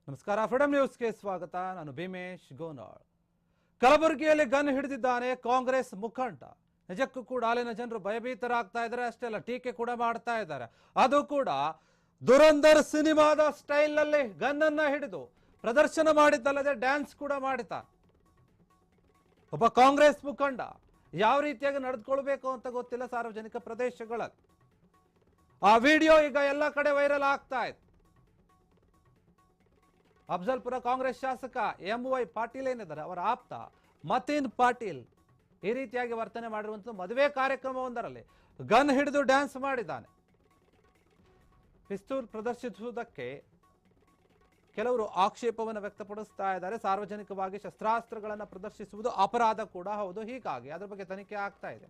ನಮಸ್ಕಾರ ಫ್ರೀಡಂ ನ್ಯೂಸ್ಗೆ ಸ್ವಾಗತ. ನಾನು ಭೀಮೇಶ್ ಗೋನಾಳ್. ಕಲಬುರಗಿಯಲ್ಲಿ ಗನ್ ಹಿಡಿದಿದ್ದಾನೆ ಕಾಂಗ್ರೆಸ್ ಮುಖಂಡ. ನಿಜಕ್ಕೂ ಕೂಡ ಅಲ್ಲಿನ ಜನರು ಭಯಭೀತರಾಗ್ತಾ ಇದ್ದಾರೆ. ಅಷ್ಟೇ ಅಲ್ಲ, ಟೀಕೆ ಕೂಡ ಮಾಡ್ತಾ ಇದ್ದಾರೆ. ಅದು ಕೂಡ ದುರಂಧರ್ ಸಿನಿಮಾದ ಸ್ಟೈಲ್ ನಲ್ಲಿ ಗನ್ ಅನ್ನ ಹಿಡಿದು ಪ್ರದರ್ಶನ ಮಾಡಿದ್ದಲ್ಲದೆ ಡ್ಯಾನ್ಸ್ ಕೂಡ ಮಾಡಿದ್ದಾರೆ. ಒಬ್ಬ ಕಾಂಗ್ರೆಸ್ ಮುಖಂಡ ಯಾವ ರೀತಿಯಾಗಿ ನಡೆದುಕೊಳ್ಬೇಕು ಅಂತ ಗೊತ್ತಿಲ್ಲ ಸಾರ್ವಜನಿಕ ಪ್ರದೇಶಗಳಲ್ಲಿ. ಆ ವಿಡಿಯೋ ಈಗ ಎಲ್ಲ ಕಡೆ ವೈರಲ್ ಆಗ್ತಾ ಇದೆ. ಅಫಜಲ್ಪುರ ಕಾಂಗ್ರೆಸ್ ಶಾಸಕ MY ಪಾಟೀಲ್ ಏನಿದ್ದಾರೆ, ಅವರ ಆಪ್ತ ಮತೀನ್ ಪಾಟೀಲ್ ಈ ರೀತಿಯಾಗಿ ವರ್ತನೆ ಮಾಡಿರುವಂಥದ್ದು. ಮದುವೆ ಕಾರ್ಯಕ್ರಮವೊಂದರಲ್ಲಿ ಗನ್ ಹಿಡಿದು ಡ್ಯಾನ್ಸ್ ಮಾಡಿದ್ದಾನೆ. ಪಿಸ್ತೂಲ್ ಪ್ರದರ್ಶಿಸುವುದಕ್ಕೆ ಕೆಲವರು ಆಕ್ಷೇಪವನ್ನು ವ್ಯಕ್ತಪಡಿಸ್ತಾ ಇದ್ದಾರೆ. ಸಾರ್ವಜನಿಕವಾಗಿ ಶಸ್ತ್ರಾಸ್ತ್ರಗಳನ್ನು ಪ್ರದರ್ಶಿಸುವುದು ಅಪರಾಧ ಕೂಡ ಹೌದು. ಹೀಗಾಗಿ ಅದರ ಬಗ್ಗೆ ತನಿಖೆ ಆಗ್ತಾ ಇದೆ.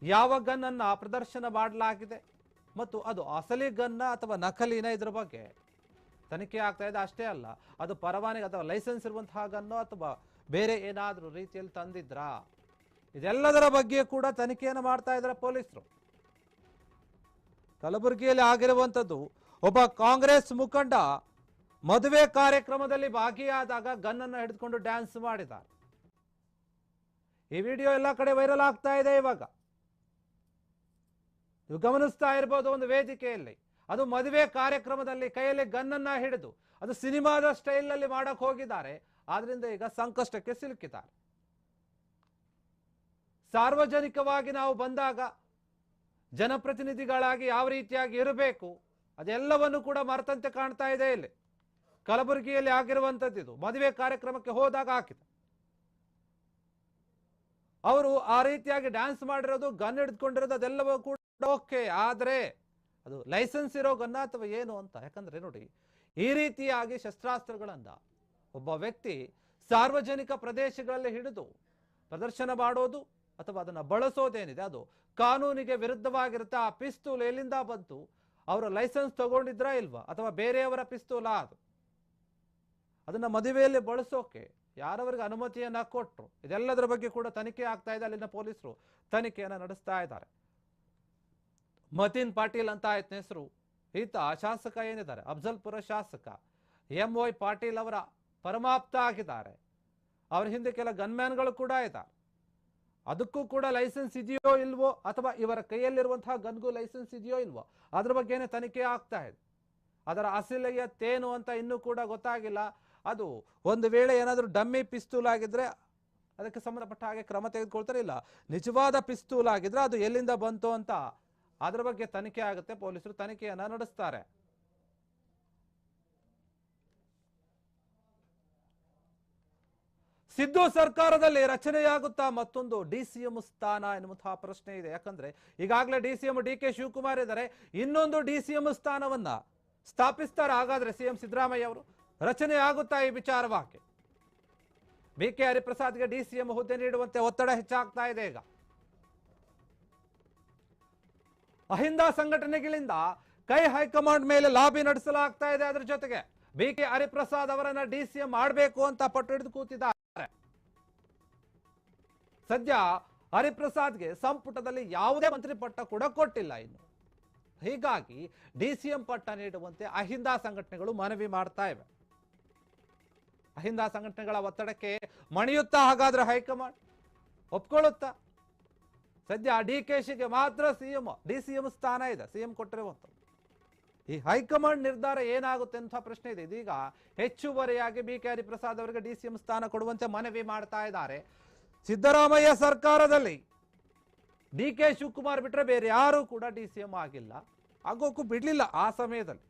ಯಾವ ಗನ್ ಅನ್ನ ಪ್ರದರ್ಶನ ಮಾಡಲಾಗಿದೆ ಮತ್ತು ಅದು ಅಸಲಿ ಗನ್ನ ಅಥವಾ ನಕಲಿನ, ಇದರ ಬಗ್ಗೆ ತನಿಖೆ ಆಗ್ತಾ ಇದೆ. ಅಷ್ಟೇ ಅಲ್ಲ, ಅದು ಪರವಾನಗಿ ಅಥವಾ ಲೈಸೆನ್ಸ್ ಇರುವಂತಹ ಗನ್ನೋ ಅಥವಾ ಬೇರೆ ಏನಾದರೂ ರೀತಿಯಲ್ಲಿ ತಂದಿದ್ರಾ, ಇದೆಲ್ಲದರ ಬಗ್ಗೆ ಕೂಡ ತನಿಖೆಯನ್ನು ಮಾಡ್ತಾ ಇದ್ದಾರೆ ಪೊಲೀಸರು. ಕಲಬುರಗಿಯಲ್ಲಿ ಆಗಿರುವಂಥದ್ದು, ಒಬ್ಬ ಕಾಂಗ್ರೆಸ್ ಮುಖಂಡ ಮದುವೆ ಕಾರ್ಯಕ್ರಮದಲ್ಲಿ ಭಾಗಿಯಾದಾಗ ಗನ್ ಅನ್ನು ಹಿಡಿದುಕೊಂಡು ಡ್ಯಾನ್ಸ್ ಮಾಡಿದ್ದಾರೆ. ಈ ವಿಡಿಯೋ ಎಲ್ಲ ಕಡೆ ವೈರಲ್ ಆಗ್ತಾ ಇದೆ. ಇವಾಗ ನೀವು ಗಮನಿಸ್ತಾ ಇರಬಹುದು, ಒಂದು ವೇದಿಕೆಯಲ್ಲಿ ಅದು ಮದುವೆ ಕಾರ್ಯಕ್ರಮದಲ್ಲಿ ಕೈಯಲ್ಲಿ ಗನ್ನನ್ನ ಹಿಡಿದು ಅದು ಸಿನಿಮಾದ ಸ್ಟೈಲ್ ನಲ್ಲಿ ಮಾಡಕ್ ಹೋಗಿದ್ದಾರೆ. ಆದ್ರಿಂದ ಈಗ ಸಂಕಷ್ಟಕ್ಕೆ ಸಿಲುಕಿದ್ದಾರೆ. ಸಾರ್ವಜನಿಕವಾಗಿ ನಾವು ಬಂದಾಗ ಜನಪ್ರತಿನಿಧಿಗಳಾಗಿ ಯಾವ ರೀತಿಯಾಗಿ ಇರಬೇಕು ಅದೆಲ್ಲವನ್ನು ಕೂಡ ಮರೆತಂತೆ ಕಾಣ್ತಾ ಇದೆ. ಇಲ್ಲಿ ಕಲಬುರಗಿಯಲ್ಲಿ ಆಗಿರುವಂತದ್ದು ಇದು. ಮದುವೆ ಕಾರ್ಯಕ್ರಮಕ್ಕೆ ಹೋದಾಗ ಹಾಕಿದೆ. ಅವರು ಆ ರೀತಿಯಾಗಿ ಡ್ಯಾನ್ಸ್ ಮಾಡಿರೋದು, ಗನ್ ಹಿಡಿದುಕೊಂಡಿರೋದು ಅದೆಲ್ಲವೂ ಕೂಡ ಓಕೆ. ಆದ್ರೆ ಅದು ಲೈಸೆನ್ಸ್ ಇರೋ ಗನ್ನ ಅಥವಾ ಏನು ಅಂತ. ಯಾಕಂದ್ರೆ ನೋಡಿ, ಈ ರೀತಿಯಾಗಿ ಶಸ್ತ್ರಾಸ್ತ್ರಗಳನ್ನ ಒಬ್ಬ ವ್ಯಕ್ತಿ ಸಾರ್ವಜನಿಕ ಪ್ರದೇಶಗಳಲ್ಲಿ ಹಿಡಿದು ಪ್ರದರ್ಶನ ಮಾಡೋದು ಅಥವಾ ಅದನ್ನ ಬಳಸೋದೇನಿದೆ ಅದು ಕಾನೂನಿಗೆ ವಿರುದ್ಧವಾಗಿರುತ್ತೆ. ಆ ಪಿಸ್ತೂಲ್ ಎಲ್ಲಿಂದ ಬಂತು, ಅವರ ಲೈಸೆನ್ಸ್ ತಗೊಂಡಿದ್ರಾ ಇಲ್ವಾ, ಅಥವಾ ಬೇರೆಯವರ ಪಿಸ್ತೂಲಾ, ಅದನ್ನ ಮದುವೆಯಲ್ಲಿ ಬಳಸೋಕೆ ಯಾರವರಿಗೆ ಅನುಮತಿಯನ್ನ ಕೊಟ್ಟರು, ಇದೆಲ್ಲದರ ಬಗ್ಗೆ ಕೂಡ ತನಿಖೆ ಆಗ್ತಾ ಇದೆ. ಅಲ್ಲಿನ ಪೊಲೀಸರು ತನಿಖೆಯನ್ನ ನಡೆಸ್ತಾ ಇದ್ದಾರೆ. ಮತೀನ್ ಪಾಟೀಲ್ ಅಂತ ಆಯ್ತು ಹೆಸರು. ಈತ ಶಾಸಕ ಏನಿದ್ದಾರೆ, ಅಫಜಲ್ಪುರ ಶಾಸಕ MY ಪಾಟೀಲ್ ಅವರ ಪರಮಾಪ್ತ ಆಗಿದ್ದಾರೆ. ಅವರ ಹಿಂದೆ ಕೆಲ ಗನ್ಮ್ಯಾನ್ಗಳು ಕೂಡ ಇದ್ದಾರೆ. ಅದಕ್ಕೂ ಕೂಡ ಲೈಸೆನ್ಸ್ ಇದೆಯೋ ಇಲ್ವೋ, ಅಥವಾ ಇವರ ಕೈಯಲ್ಲಿರುವಂತಹ ಗನ್ಗೂ ಲೈಸೆನ್ಸ್ ಇದೆಯೋ ಇಲ್ವೋ, ಅದ್ರ ಬಗ್ಗೆನೇ ತನಿಖೆ ಆಗ್ತಾ ಇದೆ. ಅದರ ಅಸಲಿಯತ್ತೇನು ಅಂತ ಇನ್ನೂ ಕೂಡ ಗೊತ್ತಾಗಿಲ್ಲ. ಅದು ಒಂದು ವೇಳೆ ಏನಾದರೂ ಡಮ್ಮಿ ಪಿಸ್ತೂಲ್ ಆಗಿದ್ರೆ ಅದಕ್ಕೆ ಸಂಬಂಧಪಟ್ಟ ಹಾಗೆ ಕ್ರಮ ತೆಗೆದುಕೊಳ್ತಾರೆ. ಇಲ್ಲ, ನಿಜವಾದ ಪಿಸ್ತೂಲ್ ಆಗಿದ್ರೆ ಅದು ಎಲ್ಲಿಂದ ಬಂತು ಅಂತ ಅದರ ಬಗ್ಗೆ ತನಿಖೆ ಆಗುತ್ತೆ. ಪೊಲೀಸರು ತನಿಖೆಯನ್ನ ನಡೆಸ್ತಾರೆ. ಸಿದ್ದು ಸರ್ಕಾರದಲ್ಲಿ ರಚನೆಯಾಗುತ್ತಾ ಮತ್ತೊಂದು DCM ಸ್ಥಾನ ಎನ್ನುವಂತಹ ಪ್ರಶ್ನೆ ಇದೆ. ಯಾಕಂದ್ರೆ ಈಗಾಗಲೇ DCM DK ಶಿವಕುಮಾರ್ ಇದ್ದಾರೆ. ಇನ್ನೊಂದು DCM ಸ್ಥಾನವನ್ನ ಸ್ಥಾಪಿಸ್ತಾರೆ. ಹಾಗಾದ್ರೆ CM ಸಿದ್ದರಾಮಯ್ಯ ಅವರು ರಚನೆ ಆಗುತ್ತಾ ಈ ವಿಚಾರವಾಗಿ? BK ಹರಿಪ್ರಸಾದ್ಗೆ DCM ಹುದ್ದೆ ನೀಡುವಂತೆ ಒತ್ತಡ ಹೆಚ್ಚಾಗ್ತಾ ಇದೆ. ಈಗ ಅಹಿಂದ ಸಂಘಟನೆಗಳಿಂದ ಹೈಕಮಾಂಡ್ ಮೇಲೆ ಲಾಬಿ ನಡೆಸಲಾಗ್ತಾ ಇದೆ. ಅದರ ಜೊತೆಗೆ BK ಹರಿಪ್ರಸಾದ್ ಅವರನ್ನ DCM ಮಾಡಬೇಕು ಅಂತ ಪಟ್ಟು ಹಿಡಿದು ಕೂತಿದ್ದಾರೆ. ಸದ್ಯ ಹರಿಪ್ರಸಾದ್ಗೆ ಸಂಪುಟದಲ್ಲಿ ಯಾವುದೇ ಮಂತ್ರಿ ಪಟ್ಟ ಕೂಡ ಕೊಟ್ಟಿಲ್ಲ ಇನ್ನು. ಹೀಗಾಗಿ DCM ಪಟ್ಟ ನೀಡುವಂತೆ ಅಹಿಂದ ಸಂಘಟನೆಗಳು ಮನವಿ ಮಾಡ್ತಾ ಇವೆ. ಅಹಿಂದ ಸಂಘಟನೆಗಳ ಒತ್ತಡಕ್ಕೆ ಮಣಿಯುತ್ತಾ ಹಾಗಾದ್ರೆ ಹೈಕಮಾಂಡ್ ಒಪ್ಕೊಳ್ಳುತ್ತಾ? ಸದ್ಯ DKಶಿಗೆ ಮಾತ್ರ DCM ಸ್ಥಾನ ಇದೆ, CM ಕೊಟ್ಟಿರುವಂಥದ್ದು. ಈ ಹೈಕಮಾಂಡ್ ನಿರ್ಧಾರ ಏನಾಗುತ್ತೆ ಅಂತ ಪ್ರಶ್ನೆ ಇದೆ. ಇದೀಗ ಹೆಚ್ಚುವರಿಯಾಗಿ BK ಹರಿಪ್ರಸಾದ್ ಅವರಿಗೆ DCM ಸ್ಥಾನ ಕೊಡುವಂತೆ ಮನವಿ ಮಾಡ್ತಾ ಇದ್ದಾರೆ. ಸಿದ್ದರಾಮಯ್ಯ ಸರ್ಕಾರದಲ್ಲಿ DK ಶಿವಕುಮಾರ್ ಬಿಟ್ರೆ ಬೇರೆ ಯಾರು ಕೂಡ DCM ಆಗಿಲ್ಲ, ಆಗೋಕ್ಕೂ ಬಿಡ್ಲಿಲ್ಲ ಆ ಸಮಯದಲ್ಲಿ.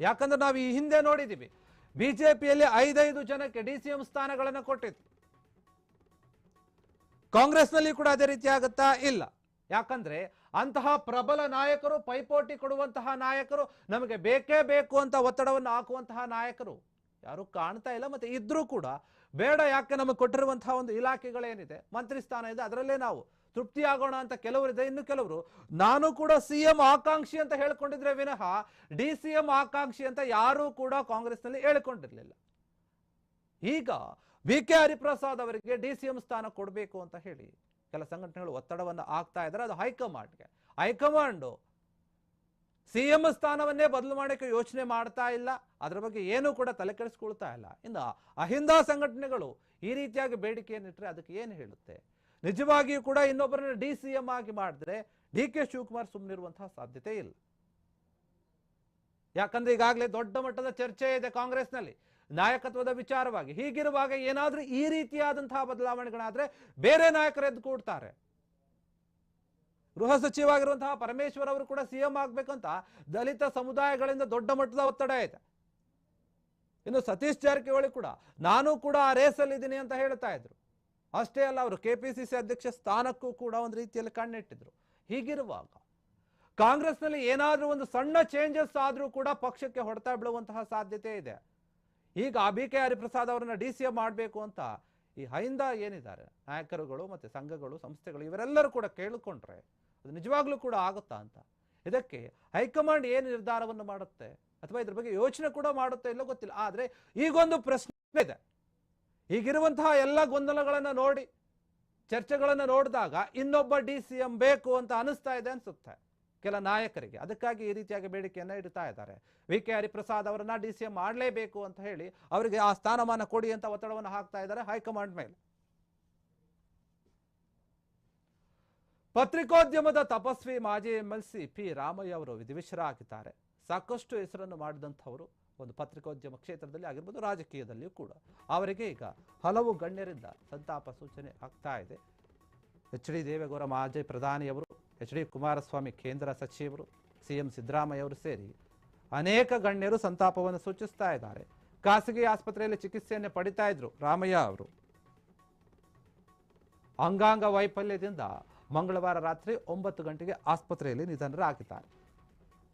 ಯಾಕಂದ್ರೆ ನಾವು ಈ ಹಿಂದೆ ನೋಡಿದ್ದೀವಿ, ಬಿಜೆಪಿಯಲ್ಲಿ 5 ಜನಕ್ಕೆ DCM ಸ್ಥಾನಗಳನ್ನು ಕೊಟ್ಟಿತ್ತು. ಕಾಂಗ್ರೆಸ್ನಲ್ಲಿ ಕೂಡ ಅದೇ ರೀತಿ ಆಗುತ್ತಾ? ಇಲ್ಲ. ಯಾಕಂದ್ರೆ ಅಂತಹ ಪ್ರಬಲ ನಾಯಕರು, ಪೈಪೋಟಿ ಕೊಡುವಂತಹ ನಾಯಕರು, ನಮಗೆ ಬೇಕೇ ಬೇಕು ಅಂತ ಒತ್ತಡವನ್ನು ಹಾಕುವಂತಹ ನಾಯಕರು ಯಾರು ಕಾಣ್ತಾ ಇಲ್ಲ. ಮತ್ತೆ ಇದ್ರೂ ಕೂಡ ಬೇಡ, ಯಾಕೆ ನಮಗೆ ಕೊಟ್ಟಿರುವಂತಹ ಒಂದು ಇಲಾಖೆಗಳೇನಿದೆ, ಮಂತ್ರಿ ಸ್ಥಾನ ಇದೆ, ಅದರಲ್ಲೇ ನಾವು ತೃಪ್ತಿ ಆಗೋಣ ಅಂತ ಕೆಲವರಿದೆ. ಇನ್ನು ಕೆಲವರು ನಾನು ಕೂಡ CM ಆಕಾಂಕ್ಷಿ ಅಂತ ಹೇಳ್ಕೊಂಡಿದ್ರೆ ವಿನಃ DCM ಆಕಾಂಕ್ಷಿ ಅಂತ ಯಾರೂ ಕೂಡ ಕಾಂಗ್ರೆಸ್ನಲ್ಲಿ ಹೇಳಿಕೊಂಡಿರಲಿಲ್ಲ. ಈಗ BK ಹರಿಪ್ರಸಾದ್ ಅವರಿಗೆ DCM ಸ್ಥಾನ ಕೊಡಬೇಕು ಅಂತ ಹೇಳಿ ಕೆಲ ಸಂಘಟನೆಗಳು ಒತ್ತಡವನ್ನು ಹಾಕ್ತಾ ಇದ್ದಾರೆ. ಅದು ಹೈಕಮಾಂಡ್ಗೆ. ಹೈಕಮಾಂಡ್ ಸಿಎಂ ಸ್ಥಾನವನ್ನೇ ಬದಲು ಮಾಡೋಕ್ಕೆ ಯೋಚನೆ ಮಾಡ್ತಾ ಇಲ್ಲ, ಅದರ ಬಗ್ಗೆ ಏನೂ ಕೂಡ ತಲೆ ಕೆಡಿಸ್ಕೊಳ್ತಾ ಇಲ್ಲ. ಇನ್ನು ಅಹಿಂದ ಸಂಘಟನೆಗಳು ಈ ರೀತಿಯಾಗಿ ಬೇಡಿಕೆಯನ್ನಿಟ್ಟರೆ ಅದಕ್ಕೆ ಏನು ಹೇಳುತ್ತೆ? ನಿಜವಾಗಿಯೂ ಕೂಡ ಇನ್ನೊಬ್ಬರನ್ನ DCM ಆಗಿ ಮಾಡಿದ್ರೆ DK ಶಿವಕುಮಾರ್ ಸುಮ್ಮನಿರುವಂತಹ ಸಾಧ್ಯತೆ ಇಲ್ಲ. ಯಾಕಂದ್ರೆ ಈಗಾಗಲೇ ದೊಡ್ಡ ಮಟ್ಟದ ಚರ್ಚೆ ಇದೆ ಕಾಂಗ್ರೆಸ್ನಲ್ಲಿ ನಾಯಕತ್ವದ ವಿಚಾರವಾಗಿ. ಹೀಗಿರುವಾಗ ಏನಾದ್ರೂ ಈ ರೀತಿಯಾದಂತಹ ಬದಲಾವಣೆಗಳಾದ್ರೆ ಬೇರೆ ನಾಯಕರು ಎದ್ದು ಕೂಡ್ತಾರೆ. ಗೃಹ ಸಚಿವರಾಗಿರುವಂತಹ ಪರಮೇಶ್ವರ್ ಅವರು ಕೂಡ CM ಆಗ್ಬೇಕಂತ ದಲಿತ ಸಮುದಾಯಗಳಿಂದ ದೊಡ್ಡ ಮಟ್ಟದ ಒತ್ತಡ ಇದೆ. ಇನ್ನು ಸತೀಶ್ ಜಾರಕಿಹೊಳಿ ಕೂಡ ನಾನು ಕೂಡ ಆ ರೇಸಲ್ಲಿ ಇದ್ದೀನಿ ಅಂತ ಹೇಳ್ತಾ ಇದ್ರು. ಅಷ್ಟೇ ಅಲ್ಲ, ಅವರು KPCC ಅಧ್ಯಕ್ಷ ಸ್ಥಾನಕ್ಕೂ ಕೂಡ ಒಂದು ರೀತಿಯಲ್ಲಿ ಕಣ್ಣಿಟ್ಟಿದ್ರು. ಹೀಗಿರುವಾಗ ಕಾಂಗ್ರೆಸ್ನಲ್ಲಿ ಏನಾದ್ರೂ ಒಂದು ಸಣ್ಣ ಚೇಂಜಸ್ ಆದ್ರೂ ಕೂಡ ಪಕ್ಷಕ್ಕೆ ಹೊಡೆತ ಬೀಳುವಂತಹ ಸಾಧ್ಯತೆ ಇದೆ. ಈಗ BK ಹರಿಪ್ರಸಾದ್ ಅವರನ್ನ DCM ಮಾಡಬೇಕು ಅಂತ ಈ ಅಹಿಂದ ಏನಿದ್ದಾರೆ ನಾಯಕರುಗಳು ಮತ್ತೆ ಸಂಘಗಳು ಸಂಸ್ಥೆಗಳು ಇವರೆಲ್ಲರೂ ಕೂಡ ಕೇಳಿಕೊಂಡ್ರೆ ಅದು ನಿಜವಾಗ್ಲೂ ಕೂಡ ಆಗುತ್ತಾ ಅಂತ. ಇದಕ್ಕೆ ಹೈಕಮಾಂಡ್ ಏನು ನಿರ್ಧಾರವನ್ನು ಮಾಡುತ್ತೆ ಅಥವಾ ಇದ್ರ ಬಗ್ಗೆ ಯೋಚನೆ ಕೂಡ ಮಾಡುತ್ತೆ ಇಲ್ಲೋ ಗೊತ್ತಿಲ್ಲ. ಆದ್ರೆ ಈಗೊಂದು ಪ್ರಶ್ನೆ ಇದೆ. ಈಗಿರುವಂತಹ ಎಲ್ಲ ಗೊಂದಲಗಳನ್ನ ನೋಡಿ ಚರ್ಚೆಗಳನ್ನ ನೋಡಿದಾಗ ಇನ್ನೊಬ್ಬ DCM ಬೇಕು ಅಂತ ಅನಿಸ್ತಾ ಇದೆ ಅನ್ಸುತ್ತೆ ಕೆಲ ನಾಯಕರಿಗೆ. ಅದಕ್ಕಾಗಿ ಈ ರೀತಿಯಾಗಿ ಬೇಡಿಕೆಯನ್ನ ಇಡ್ತಾ ಇದ್ದಾರೆ. VK ಹರಿಪ್ರಸಾದ್ ಅವರನ್ನ DCM ಮಾಡಲೇಬೇಕು ಅಂತ ಹೇಳಿ ಅವರಿಗೆ ಆ ಸ್ಥಾನಮಾನ ಕೊಡಿ ಅಂತ ಒತ್ತಡವನ್ನು ಹಾಕ್ತಾ ಇದ್ದಾರೆ ಹೈಕಮಾಂಡ್ ಮೇಲೆ. ಪತ್ರಿಕೋದ್ಯಮದ ತಪಸ್ವಿ ಮಾಜಿ MLC P ರಾಮಯ್ಯ ಅವರು ವಿಧಿವಶರಾಗಿದ್ದಾರೆ. ಸಾಕಷ್ಟು ಹೆಸರನ್ನು ಮಾಡಿದಂಥವರು ಒಂದು ಪತ್ರಿಕೋದ್ಯಮ ಕ್ಷೇತ್ರದಲ್ಲಿ ಆಗಿರ್ಬೋದು, ರಾಜಕೀಯದಲ್ಲಿಯೂ ಕೂಡ. ಅವರಿಗೆ ಈಗ ಹಲವು ಗಣ್ಯರಿಂದ ಸಂತಾಪ ಸೂಚನೆ ಆಗ್ತಾ ಇದೆ. HD ದೇವೇಗೌಡ ಮಾಜಿ ಪ್ರಧಾನಿಯವರು, HD ಕುಮಾರಸ್ವಾಮಿ ಕೇಂದ್ರ ಸಚಿವರು, CM ಸಿದ್ದರಾಮಯ್ಯ ಅವರು ಸೇರಿ ಅನೇಕ ಗಣ್ಯರು ಸಂತಾಪವನ್ನು ಸೂಚಿಸ್ತಾ ಇದ್ದಾರೆ. ಖಾಸಗಿ ಆಸ್ಪತ್ರೆಯಲ್ಲಿ ಚಿಕಿತ್ಸೆಯನ್ನು ಪಡಿತಾ ಇದ್ರು ರಾಮಯ್ಯ ಅವರು. ಅಂಗಾಂಗ ವೈಫಲ್ಯದಿಂದ ಮಂಗಳವಾರ ರಾತ್ರಿ 9 ಗಂಟೆಗೆ ಆಸ್ಪತ್ರೆಯಲ್ಲಿ ನಿಧನರಾಗಿದ್ದಾರೆ.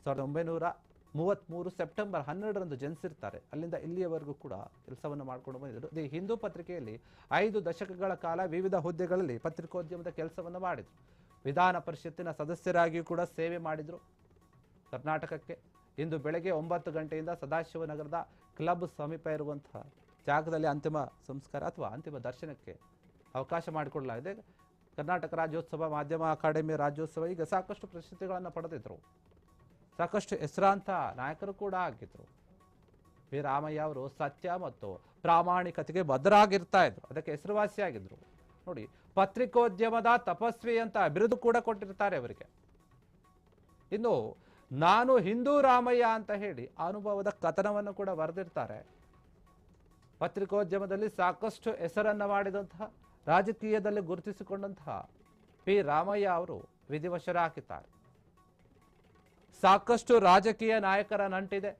1933 ಸೆಪ್ಟೆಂಬರ್ 12ರಂದು ಜನಿಸಿರ್ತಾರೆ. ಅಲ್ಲಿಂದ ಇಲ್ಲಿಯವರೆಗೂ ಕೂಡ ಕೆಲಸವನ್ನು ಮಾಡಿಕೊಂಡು ಬಂದಿದ್ದರು. ದಿ ಹಿಂದೂ ಪತ್ರಿಕೆಯಲ್ಲಿ 5 ದಶಕಗಳ ಕಾಲ ವಿವಿಧ ಹುದ್ದೆಗಳಲ್ಲಿ ಪತ್ರಿಕೋದ್ಯಮದ ಕೆಲಸವನ್ನು ಮಾಡಿದರು. ವಿಧಾನ ಪರಿಷತ್ತಿನ ಸದಸ್ಯರಾಗಿಯೂ ಕೂಡ ಸೇವೆ ಮಾಡಿದರು ಕರ್ನಾಟಕಕ್ಕೆ. ಇಂದು ಬೆಳಗ್ಗೆ 9 ಗಂಟೆಯಿಂದ ಸದಾಶಿವನಗರದ ಕ್ಲಬ್ ಸಮೀಪ ಇರುವಂತಹ ಜಾಗದಲ್ಲಿ ಅಂತಿಮ ಸಂಸ್ಕಾರ ಅಥವಾ ಅಂತಿಮ ದರ್ಶನಕ್ಕೆ ಅವಕಾಶ ಮಾಡಿಕೊಡಲಾಗಿದೆ. ಕರ್ನಾಟಕ ರಾಜ್ಯೋತ್ಸವ, ಮಾಧ್ಯಮ ಅಕಾಡೆಮಿ ರಾಜ್ಯೋತ್ಸವ ಈಗ ಸಾಕಷ್ಟು ಪ್ರಶಸ್ತಿಗಳನ್ನು ಪಡೆದಿದ್ರು. ಸಾಕಷ್ಟು ಹೆಸರಾಂತ ನಾಯಕರು ಕೂಡ ಆಗಿದ್ರು. P ರಾಮಯ್ಯ ಅವರು ಸತ್ಯ ಮತ್ತು ಪ್ರಾಮಾಣಿಕತೆಗೆ ಬದ್ಧರಾಗಿರ್ತಾ ಇದ್ರು. ಅದಕ್ಕೆ ಹೆಸರುವಾಸಿಯಾಗಿದ್ರು. ನೋಡಿ, ಪತ್ರಿಕೋದ್ಯಮದ ತಪಸ್ವಿ ಅಂತ ಬಿರುದು ಕೂಡ ಕೊಟ್ಟಿರ್ತಾರೆ ಅವರಿಗೆ. ಇನ್ನು ನಾನು ಹಿಂದೂ ರಾಮಯ್ಯ ಅಂತ ಹೇಳಿ ಅನುಭವದ ಕಥನವನ್ನು ಕೂಡ ಬರೆದಿರ್ತಾರೆ. ಪತ್ರಿಕೋದ್ಯಮದಲ್ಲಿ ಸಾಕಷ್ಟು ಹೆಸರನ್ನ ಮಾಡಿದಂತಹ, ರಾಜಕೀಯದಲ್ಲಿ ಗುರುತಿಸಿಕೊಂಡಂತಹ P ರಾಮಯ್ಯ ಅವರು ವಿಧಿವಶರಾಗಿದ್ದಾರೆ. ಸಾಕಷ್ಟು ರಾಜಕೀಯ ನಾಯಕರ ನಂಟಿದೆ,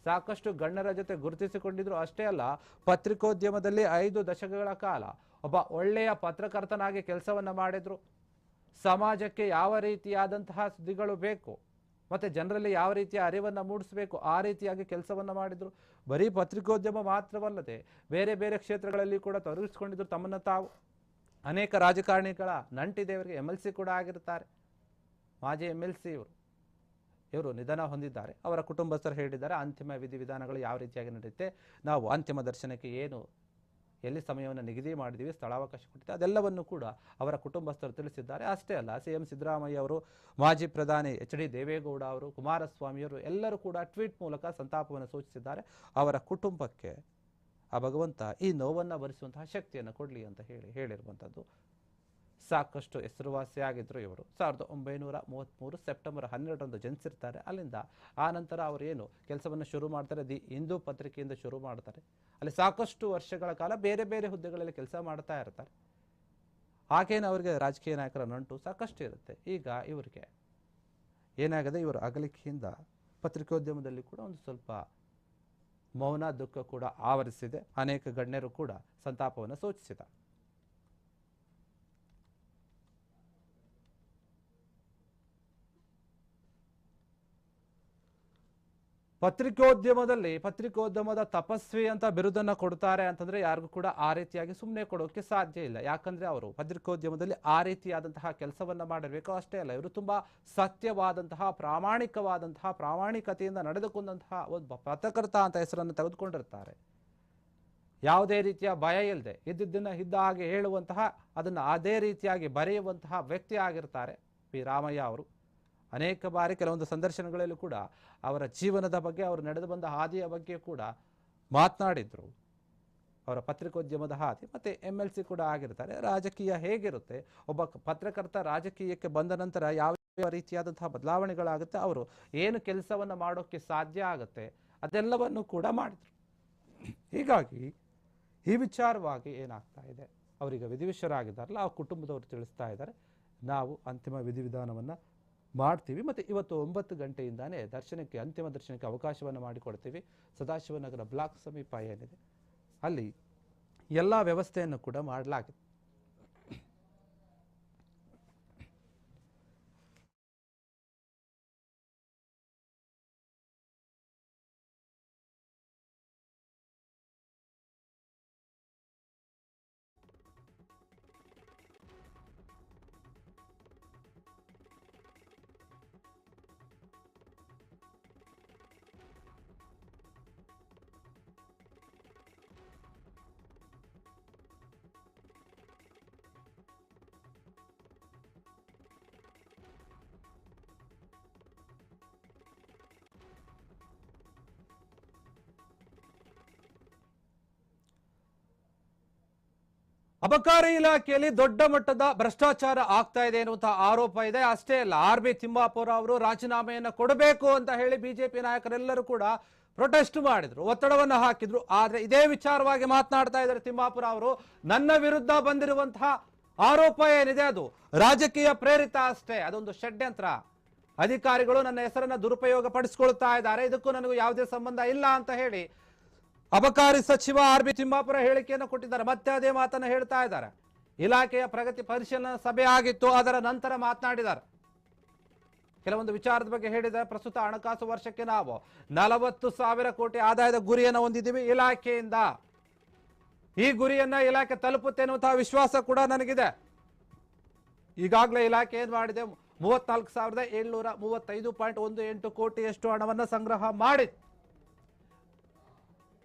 ಸಾಕಷ್ಟು ಗಣ್ಯರ ಜೊತೆ ಗುರುತಿಸಿಕೊಂಡಿದ್ರು. ಅಷ್ಟೇ ಅಲ್ಲ, ಪತ್ರಿಕೋದ್ಯಮದಲ್ಲಿ 5 ದಶಕಗಳ ಕಾಲ ಒಬ್ಬ ಒಳ್ಳೆಯ ಪತ್ರಕರ್ತನಾಗಿ ಕೆಲಸವನ್ನ ಮಾಡಿದ್ರು. ಸಮಾಜಕ್ಕೆ ಯಾವ ರೀತಿಯಾದಂತಹ ಸುದ್ದಿಗಳು ಬೇಕು ಮತ್ತೆ ಜನರಲ್ಲಿ ಯಾವ ರೀತಿಯ ಅರಿವನ್ನು ಮೂಡಿಸಬೇಕು ಆ ರೀತಿಯಾಗಿ ಕೆಲಸವನ್ನ ಮಾಡಿದ್ರು. ಬರೀ ಪತ್ರಿಕೋದ್ಯಮ ಮಾತ್ರವಲ್ಲದೆ ಬೇರೆ ಬೇರೆ ಕ್ಷೇತ್ರಗಳಲ್ಲಿ ಕೂಡ ತೊಡಗಿಸಿಕೊಂಡಿದ್ರು ತಮ್ಮನ್ನ ತಾವು. ಅನೇಕ ರಾಜಕಾರಣಿಗಳ ನಂಟಿದೆ ಅವರಿಗೆ. MLC ಕೂಡ ಆಗಿರ್ತಾರೆ. ಮಾಜಿ MLC ಇವರು ನಿಧನ ಹೊಂದಿದ್ದಾರೆ. ಅವರ ಕುಟುಂಬಸ್ಥರು ಹೇಳಿದ್ದಾರೆ ಅಂತಿಮ ವಿಧಿವಿಧಾನಗಳು ಯಾವ ರೀತಿಯಾಗಿ ನಡೆಯುತ್ತೆ, ನಾವು ಅಂತಿಮ ದರ್ಶನಕ್ಕೆ ಏನು ಎಲ್ಲಿ ಸಮಯವನ್ನು ನಿಗದಿ ಮಾಡಿದ್ದೀವಿ, ಸ್ಥಳಾವಕಾಶ ಕೊಟ್ಟಿದೆ, ಅದೆಲ್ಲವನ್ನು ಕೂಡ ಅವರ ಕುಟುಂಬಸ್ಥರು ತಿಳಿಸಿದ್ದಾರೆ. ಅಷ್ಟೇ ಅಲ್ಲ, CM ಸಿದ್ದರಾಮಯ್ಯ ಅವರು, ಮಾಜಿ ಪ್ರಧಾನಿ HD ದೇವೇಗೌಡ ಅವರು, ಕುಮಾರಸ್ವಾಮಿಯವರು ಎಲ್ಲರೂ ಕೂಡ ಟ್ವೀಟ್ ಮೂಲಕ ಸಂತಾಪವನ್ನು ಸೂಚಿಸಿದ್ದಾರೆ. ಅವರ ಕುಟುಂಬಕ್ಕೆ ಆ ಭಗವಂತ ಈ ನೋವನ್ನು ಭರಿಸುವಂತಹ ಶಕ್ತಿಯನ್ನು ಕೊಡಲಿ ಅಂತ ಹೇಳಿರುವಂಥದ್ದು. ಸಾಕಷ್ಟು ಹೆಸರುವಾಸಿಯಾಗಿದ್ದರು ಇವರು. 1933 ಸೆಪ್ಟೆಂಬರ್ 12ರಂದು ಜನಿಸಿರ್ತಾರೆ. ಅಲ್ಲಿಂದ ಆ ನಂತರ ಅವರು ಏನು ಕೆಲಸವನ್ನು ಶುರು ಮಾಡ್ತಾರೆ, ದಿ ಹಿಂದೂ ಪತ್ರಿಕೆಯಿಂದ ಶುರು ಮಾಡ್ತಾರೆ. ಅಲ್ಲಿ ಸಾಕಷ್ಟು ವರ್ಷಗಳ ಕಾಲ ಬೇರೆ ಬೇರೆ ಹುದ್ದೆಗಳಲ್ಲಿ ಕೆಲಸ ಮಾಡ್ತಾ ಇರ್ತಾರೆ. ಹಾಗೇನು ಅವರಿಗೆ ರಾಜಕೀಯ ನಾಯಕರ ನಂಟು ಸಾಕಷ್ಟು ಇರುತ್ತೆ. ಈಗ ಇವರಿಗೆ ಏನಾಗಿದೆ, ಇವರ ಅಗಲಿಕೆಯಿಂದ ಪತ್ರಿಕೋದ್ಯಮದಲ್ಲಿ ಕೂಡ ಒಂದು ಸ್ವಲ್ಪ ಮೌನ ದುಃಖ ಕೂಡ ಆವರಿಸಿದೆ. ಅನೇಕ ಗಣ್ಯರು ಕೂಡ ಸಂತಾಪವನ್ನು ಸೂಚಿಸಿದ್ದಾರೆ. ಪತ್ರಿಕೋದ್ಯಮದ ತಪಸ್ವಿ ಅಂತ ಬಿರುದನ್ನು ಕೊಡ್ತಾರೆ ಅಂತಂದ್ರೆ ಯಾರಿಗೂ ಕೂಡ ಆ ರೀತಿಯಾಗಿ ಸುಮ್ಮನೆ ಕೊಡೋಕೆ ಸಾಧ್ಯ ಇಲ್ಲ. ಯಾಕಂದ್ರೆ ಅವರು ಪತ್ರಿಕೋದ್ಯಮದಲ್ಲಿ ಆ ರೀತಿಯಾದಂತಹ ಕೆಲಸವನ್ನ ಮಾಡಿರಬೇಕು. ಅಷ್ಟೇ ಅಲ್ಲ, ಇವರು ತುಂಬಾ ಸತ್ಯವಾದಂತಹ, ಪ್ರಾಮಾಣಿಕತೆಯಿಂದ ನಡೆದುಕೊಂಡಂತಹ ಒಂದು ಪತ್ರಕರ್ತ ಅಂತ ಹೆಸರನ್ನು ತೆಗೆದುಕೊಂಡಿರ್ತಾರೆ. ಯಾವುದೇ ರೀತಿಯ ಭಯ ಇಲ್ಲದೆ ಇದ್ದಿದ್ದನ್ನ ಇದ್ದ ಹಾಗೆ ಹೇಳುವಂತಹ, ಅದನ್ನು ಅದೇ ರೀತಿಯಾಗಿ ಬರೆಯುವಂತಹ ವ್ಯಕ್ತಿ ಆಗಿರ್ತಾರೆ P ರಾಮಯ್ಯ ಅವರು. ಅನೇಕ ಬಾರಿ ಕೆಲವೊಂದು ಸಂದರ್ಶನಗಳಲ್ಲೂ ಕೂಡ ಅವರ ಜೀವನದ ಬಗ್ಗೆ, ಅವರು ನಡೆದು ಬಂದ ಹಾದಿಯ ಬಗ್ಗೆ ಕೂಡ ಮಾತನಾಡಿದ್ರು. ಅವರ ಪತ್ರಿಕೋದ್ಯಮದ ಹಾದಿ ಮತ್ತು MLC ಕೂಡ ಆಗಿರ್ತಾರೆ. ರಾಜಕೀಯ ಹೇಗಿರುತ್ತೆ, ಒಬ್ಬ ಪತ್ರಕರ್ತ ರಾಜಕೀಯಕ್ಕೆ ಬಂದ ನಂತರ ಯಾವ ರೀತಿಯಾದಂತಹ ಬದಲಾವಣೆಗಳಾಗುತ್ತೆ, ಅವರು ಏನು ಕೆಲಸವನ್ನು ಮಾಡೋಕ್ಕೆ ಸಾಧ್ಯ ಆಗುತ್ತೆ, ಅದೆಲ್ಲವನ್ನು ಕೂಡ ಮಾಡಿದ್ರು. ಹೀಗಾಗಿ ಈ ವಿಚಾರವಾಗಿ ಏನಾಗ್ತಾ ಇದೆ, ಅವರೀಗ ವಿಧಿವಿಷರಾಗಿದ್ದಾರಲ್ಲ, ಆ ಕುಟುಂಬದವರು ತಿಳಿಸ್ತಾ ಇದ್ದಾರೆ, ನಾವು ಅಂತಿಮ ವಿಧಿವಿಧಾನವನ್ನು ಮಾಡ್ತೀವಿ ಮತ್ತು ಇವತ್ತು 9 ಗಂಟೆಯಿಂದಾನೇ ಅಂತಿಮ ದರ್ಶನಕ್ಕೆ ಅವಕಾಶವನ್ನು ಮಾಡಿಕೊಡ್ತೀವಿ. ಸದಾಶಿವನಗರ ಬ್ಲಾಕ್ ಸಮೀಪ ಏನಿದೆ ಅಲ್ಲಿ ಎಲ್ಲ ವ್ಯವಸ್ಥೆಯನ್ನು ಕೂಡ ಮಾಡಲಾಗಿದೆ. ಅಬಕಾರಿ ಇಲಾಖೆಯಲ್ಲಿ ದೊಡ್ಡ ಮಟ್ಟದ ಭ್ರಷ್ಟಾಚಾರ ಆಗ್ತಾ ಇದೆ ಎನ್ನುವಂತಹ ಆರೋಪ ಇದೆ. ಅಷ್ಟೇ ಅಲ್ಲ, RB ತಿಮ್ಮಾಪುರ ಅವರು ರಾಜೀನಾಮೆಯನ್ನು ಕೊಡಬೇಕು ಅಂತ ಹೇಳಿ ಬಿಜೆಪಿ ನಾಯಕರೆಲ್ಲರೂ ಕೂಡ ಪ್ರೊಟೆಸ್ಟ್ ಮಾಡಿದ್ರು, ಒತ್ತಡವನ್ನು ಹಾಕಿದ್ರು. ಆದ್ರೆ ಇದೇ ವಿಚಾರವಾಗಿ ಮಾತನಾಡ್ತಾ ಇದ್ದಾರೆ ತಿಮ್ಮಾಪುರ ಅವರು. ನನ್ನ ವಿರುದ್ಧ ಬಂದಿರುವಂತಹ ಆರೋಪ ಏನಿದೆ ಅದು ರಾಜಕೀಯ ಪ್ರೇರಿತ ಅಷ್ಟೇ, ಅದೊಂದು ಷಡ್ಯಂತ್ರ. ಅಧಿಕಾರಿಗಳು ನನ್ನ ಹೆಸರನ್ನ ದುರುಪಯೋಗ ಪಡಿಸಿಕೊಳ್ತಾ ಇದ್ದಾರೆ, ಇದಕ್ಕೂ ನನಗೂ ಯಾವುದೇ ಸಂಬಂಧ ಇಲ್ಲ ಅಂತ ಹೇಳಿ ಅಬಕಾರಿ ಸಚಿವ RB ತಿಮ್ಮಾಪುರ ಹೇಳಿಕೆಯನ್ನು ಕೊಟ್ಟಿದ್ದಾರೆ. ಮತ್ತೆ ಅದೇ ಮಾತನ್ನು ಹೇಳ್ತಾ ಇದ್ದಾರೆ. ಇಲಾಖೆಯ ಪ್ರಗತಿ ಪರಿಶೀಲನಾ ಸಭೆ ಆಗಿತ್ತು, ಅದರ ನಂತರ ಮಾತನಾಡಿದ್ದಾರೆ. ಕೆಲವೊಂದು ವಿಚಾರದ ಬಗ್ಗೆ ಹೇಳಿದ್ದಾರೆ. ಪ್ರಸ್ತುತ ಹಣಕಾಸು ವರ್ಷಕ್ಕೆ ನಾವು 40,000 ಕೋಟಿ ಆದಾಯದ ಗುರಿಯನ್ನು ಹೊಂದಿದ್ದೀವಿ ಇಲಾಖೆಯಿಂದ. ಈ ಗುರಿಯನ್ನ ಇಲಾಖೆ ತಲುಪುತ್ತೆ ಎನ್ನುವಂತಹ ವಿಶ್ವಾಸ ಕೂಡ ನನಗಿದೆ. ಈಗಾಗಲೇ ಇಲಾಖೆ ಏನ್ ಮಾಡಿದೆ, 34,735.18 ಕೋಟಿಯಷ್ಟು ಹಣವನ್ನು ಸಂಗ್ರಹ ಮಾಡಿದೆ.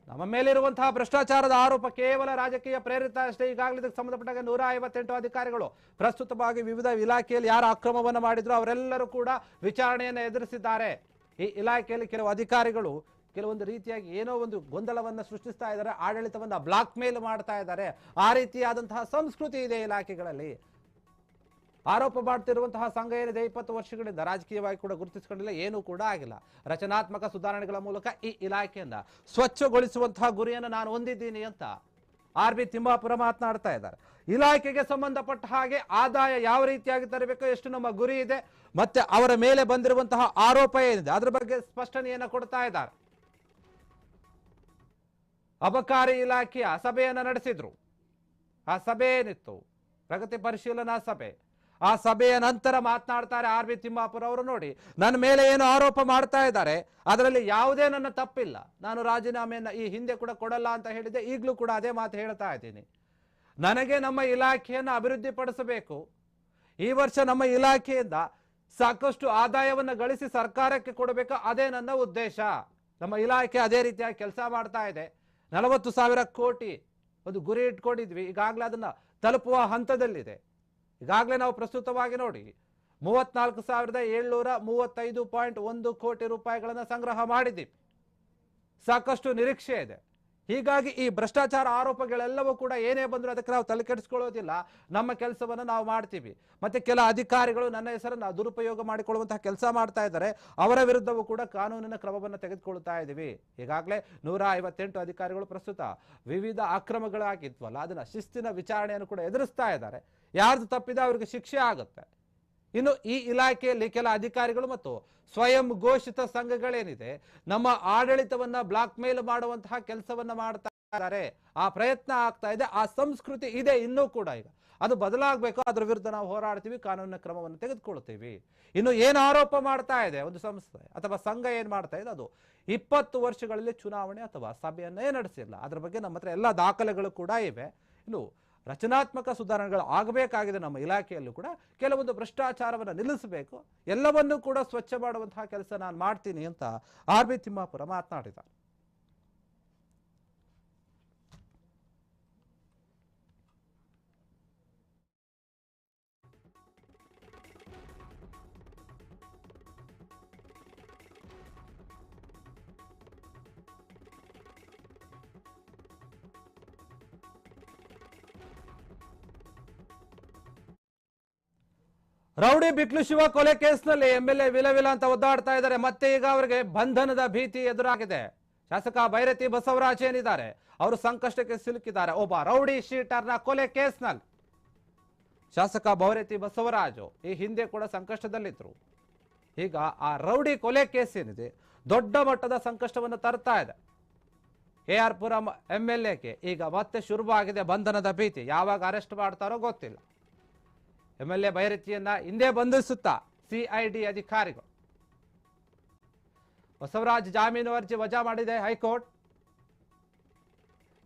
ನಮ್ಮ ಮೇಲಿರುವಂತಹ ಭ್ರಷ್ಟಾಚಾರದ ಆರೋಪ ಕೇವಲ ರಾಜಕೀಯ ಪ್ರೇರಿತ ಅಷ್ಟೇ. ಈಗಾಗಲೇ ಇದಕ್ಕೆ ಸಂಬಂಧಪಟ್ಟಾಗ 158 ಅಧಿಕಾರಿಗಳು ಪ್ರಸ್ತುತವಾಗಿ ವಿವಿಧ ಇಲಾಖೆಯಲ್ಲಿ ಯಾರು ಅಕ್ರಮವನ್ನು ಮಾಡಿದ್ರು ಅವರೆಲ್ಲರೂ ಕೂಡ ವಿಚಾರಣೆಯನ್ನು ಎದುರಿಸಿದ್ದಾರೆ. ಈ ಇಲಾಖೆಯಲ್ಲಿ ಕೆಲವು ಅಧಿಕಾರಿಗಳು ಕೆಲವೊಂದು ರೀತಿಯಾಗಿ ಏನೋ ಒಂದು ಗೊಂದಲವನ್ನು ಸೃಷ್ಟಿಸ್ತಾ ಇದ್ದಾರೆ, ಆಡಳಿತವನ್ನು ಬ್ಲಾಕ್ ಮೇಲ್ ಮಾಡ್ತಾ ಇದ್ದಾರೆ. ಆ ರೀತಿಯಾದಂತಹ ಸಂಸ್ಕೃತಿ ಇದೆ ಇಲಾಖೆಗಳಲ್ಲಿ. ಆರೋಪ ಮಾಡ್ತಿರುವಂತಹ ಸಂಘ ಏನಿದೆ 20 ವರ್ಷಗಳಿಂದ ರಾಜಕೀಯವಾಗಿ ಕೂಡ ಗುರುತಿಸಿಕೊಂಡಿಲ್ಲ, ಏನೂ ಕೂಡ ಆಗಿಲ್ಲ. ರಚನಾತ್ಮಕ ಸುಧಾರಣೆಗಳ ಮೂಲಕ ಈ ಇಲಾಖೆಯನ್ನ ಸ್ವಚ್ಛಗೊಳಿಸುವಂತಹ ಗುರಿಯನ್ನು ನಾನು ಹೊಂದಿದ್ದೀನಿ ಅಂತ RB ತಿಮ್ಮಾಪುರ ಮಾತನಾಡ್ತಾ ಇದ್ದಾರೆ. ಇಲಾಖೆಗೆ ಸಂಬಂಧಪಟ್ಟ ಹಾಗೆ ಆದಾಯ ಯಾವ ರೀತಿಯಾಗಿ ತರಬೇಕು, ಎಷ್ಟು ನಮ್ಮ ಗುರಿ ಇದೆ, ಮತ್ತೆ ಅವರ ಮೇಲೆ ಬಂದಿರುವಂತಹ ಆರೋಪ ಏನಿದೆ ಅದರ ಬಗ್ಗೆ ಸ್ಪಷ್ಟನೆಯನ್ನು ಕೊಡ್ತಾ ಇದ್ದಾರೆ. ಅಬಕಾರಿ ಇಲಾಖೆಯ ಸಭೆಯನ್ನು ನಡೆಸಿದ್ರು. ಆ ಸಭೆ ಏನಿತ್ತು, ಪ್ರಗತಿ ಪರಿಶೀಲನಾ ಸಭೆ. ಆ ಸಭೆಯ ನಂತರ ಮಾತನಾಡ್ತಾರೆ RB ತಿಮ್ಮಾಪುರ ಅವರು. ನೋಡಿ, ನನ್ನ ಮೇಲೆ ಏನು ಆರೋಪ ಮಾಡ್ತಾ ಇದ್ದಾರೆ ಅದರಲ್ಲಿ ಯಾವುದೇ ನನ್ನ ತಪ್ಪಿಲ್ಲ, ನಾನು ರಾಜೀನಾಮೆಯನ್ನ ಈ ಹಿಂದೆ ಕೂಡ ಕೊಡಲ್ಲ ಅಂತ ಹೇಳಿದೆ, ಈಗಲೂ ಕೂಡ ಅದೇ ಮಾತು ಹೇಳ್ತಾ ಇದ್ದೀನಿ. ನನಗೆ ನಮ್ಮ ಇಲಾಖೆಯನ್ನು ಅಭಿವೃದ್ಧಿ ಪಡಿಸಬೇಕು. ಈ ವರ್ಷ ನಮ್ಮ ಇಲಾಖೆಯಿಂದ ಸಾಕಷ್ಟು ಆದಾಯವನ್ನು ಗಳಿಸಿ ಸರ್ಕಾರಕ್ಕೆ ಕೊಡಬೇಕು, ಅದೇ ನನ್ನ ಉದ್ದೇಶ. ನಮ್ಮ ಇಲಾಖೆ ಅದೇ ರೀತಿಯಾಗಿ ಕೆಲಸ ಮಾಡ್ತಾ ಇದೆ. 40,000 ಕೋಟಿ ಒಂದು ಗುರಿ ಇಟ್ಕೊಂಡಿದ್ವಿ, ಈಗಾಗಲೇ ಅದನ್ನ ತಲುಪುವ ಹಂತದಲ್ಲಿದೆ. ಈಗಾಗಲೇ ನಾವು ಪ್ರಸ್ತುತವಾಗಿ ನೋಡಿ 34,735.1 ಕೋಟಿ ರೂಪಾಯಿಗಳನ್ನು ಸಂಗ್ರಹ ಮಾಡಿದ್ದೀವಿ. ಸಾಕಷ್ಟು ನಿರೀಕ್ಷೆ ಇದೆ. ಹೀಗಾಗಿ ಈ ಭ್ರಷ್ಟಾಚಾರ ಆರೋಪಗಳೆಲ್ಲವೂ ಕೂಡ ಏನೇ ಬಂದರೂ ಅದಕ್ಕೆ ನಾವು ತಲೆ ಕೆಡಿಸ್ಕೊಳ್ಳೋದಿಲ್ಲ, ನಮ್ಮ ಕೆಲಸವನ್ನು ನಾವು ಮಾಡ್ತೀವಿ. ಮತ್ತೆ ಕೆಲ ಅಧಿಕಾರಿಗಳು ನನ್ನ ಹೆಸರನ್ನು ದುರುಪಯೋಗ ಮಾಡಿಕೊಳ್ಳುವಂತಹ ಕೆಲಸ ಮಾಡ್ತಾ ಇದ್ದಾರೆ, ಅವರ ವಿರುದ್ಧವೂ ಕೂಡ ಕಾನೂನಿನ ಕ್ರಮವನ್ನು ತೆಗೆದುಕೊಳ್ತಾ ಇದ್ದೀವಿ. ಈಗಾಗಲೇ 158 ಅಧಿಕಾರಿಗಳು ಪ್ರಸ್ತುತ ವಿವಿಧ ಅಕ್ರಮಗಳಾಗಿದ್ವಲ್ಲ ಅದನ್ನ ಶಿಸ್ತಿನ ವಿಚಾರಣೆಯನ್ನು ಕೂಡ ಎದುರಿಸ್ತಾ ಇದ್ದಾರೆ. ಯಾರ್ದು ತಪ್ಪಿದೆ ಅವರಿಗೆ ಶಿಕ್ಷೆ ಆಗುತ್ತೆ. ಇನ್ನು ಈ ಇಲಾಖೆಯಲ್ಲಿ ಕೆಲ ಅಧಿಕಾರಿಗಳು ಮತ್ತು ಸ್ವಯಂ ಘೋಷಿತ ಸಂಘಗಳೇನಿದೆ ನಮ್ಮ ಆಡಳಿತವನ್ನ ಬ್ಲಾಕ್ ಮೇಲ್ ಮಾಡುವಂತಹ ಕೆಲಸವನ್ನ ಮಾಡ್ತಾ ಇದ್ದಾರೆ. ಆ ಪ್ರಯತ್ನ ಆಗ್ತಾ ಇದೆ, ಆ ಸಂಸ್ಕೃತಿ ಇದೆ ಇನ್ನೂ ಕೂಡ. ಈಗ ಅದು ಬದಲಾಗಬೇಕು, ಅದರ ವಿರುದ್ಧ ನಾವು ಹೋರಾಡ್ತೀವಿ, ಕಾನೂನಿನ ಕ್ರಮವನ್ನು ತೆಗೆದುಕೊಳ್ತೀವಿ. ಇನ್ನು ಏನು ಆರೋಪ ಮಾಡ್ತಾ ಇದೆ ಒಂದು ಸಂಸ್ಥೆ ಅಥವಾ ಸಂಘ ಏನ್ ಮಾಡ್ತಾ ಇದೆ, ಅದು 20 ವರ್ಷಗಳಲ್ಲಿ ಚುನಾವಣೆ ಅಥವಾ ಸಭೆಯನ್ನೇ ನಡೆಸಿಲ್ಲ. ಅದ್ರ ಬಗ್ಗೆ ನಮ್ಮ ಹತ್ರ ಎಲ್ಲ ದಾಖಲೆಗಳು ಕೂಡ ಇವೆ. ಇನ್ನು ರಚನಾತ್ಮಕ ಸುಧಾರಣೆಗಳು ಆಗಬೇಕಾಗಿದೆ ನಮ್ಮ ಇಲಾಖೆಯಲ್ಲೂ ಕೂಡ. ಕೆಲವೊಂದು ಭ್ರಷ್ಟಾಚಾರವನ್ನು ನಿಲ್ಲಿಸಬೇಕು, ಎಲ್ಲವನ್ನೂ ಕೂಡ ಸ್ವಚ್ಛ ಮಾಡುವಂತಹ ಕೆಲಸ ನಾನು ಮಾಡ್ತೀನಿ ಅಂತ RB ತಿಮ್ಮಾಪುರ ಮಾತನಾಡಿದ್ದಾರೆ. ರೌಡಿ ಬಿಕ್ಲು ಶಿವ ಕೊಲೆ ಕೇಸ್ನಲ್ಲಿ ಎಂಎಲ್ಎ ವಿಲವಿಲ ಅಂತ ಒದ್ದಾಡ್ತಾ ಇದ್ದಾರೆ. ಮತ್ತೆ ಈಗ ಅವರಿಗೆ ಬಂಧನದ ಭೀತಿ ಎದುರಾಗಿದೆ. ಶಾಸಕ ಬೈರತಿ ಬಸವರಾಜ್ ಏನಿದ್ದಾರೆ, ಅವರು ಸಂಕಷ್ಟಕ್ಕೆ ಸಿಲುಕಿದ್ದಾರೆ. ಒಬ್ಬ ರೌಡಿ ಶೀಟರ್ನ ಕೊಲೆ ಕೇಸ್ನಲ್ಲಿ ಶಾಸಕ ಬೈರತಿ ಬಸವರಾಜು ಈ ಹಿಂದೆ ಕೂಡ ಸಂಕಷ್ಟದಲ್ಲಿದ್ರು. ಈಗ ಆ ರೌಡಿ ಕೊಲೆ ಕೇಸ್ ಏನಿದೆ ದೊಡ್ಡ ಮಟ್ಟದ ಸಂಕಷ್ಟವನ್ನು ತರ್ತಾ ಇದೆ. ಕೆಆರ್ ಪುರಂ ಎಂಎಲ್ಎಗೆ ಈಗ ಮತ್ತೆ ಶುರುವಾಗಿದೆ ಬಂಧನದ ಭೀತಿ. ಯಾವಾಗ ಅರೆಸ್ಟ್ ಮಾಡ್ತಾರೋ ಗೊತ್ತಿಲ್ಲ. ಎಂಎಲ್ಎ ಬೈರತಿಯನ್ನ ಹಿಂದೆ ಬಂಧಿಸುತ್ತಾ ಸಿಐಡಿ ಅಧಿಕಾರಿಗಳು. ಬಸವರಾಜ್ ಜಾಮೀನು ಅರ್ಜಿ ವಜಾ ಮಾಡಿದೆ ಹೈಕೋರ್ಟ್.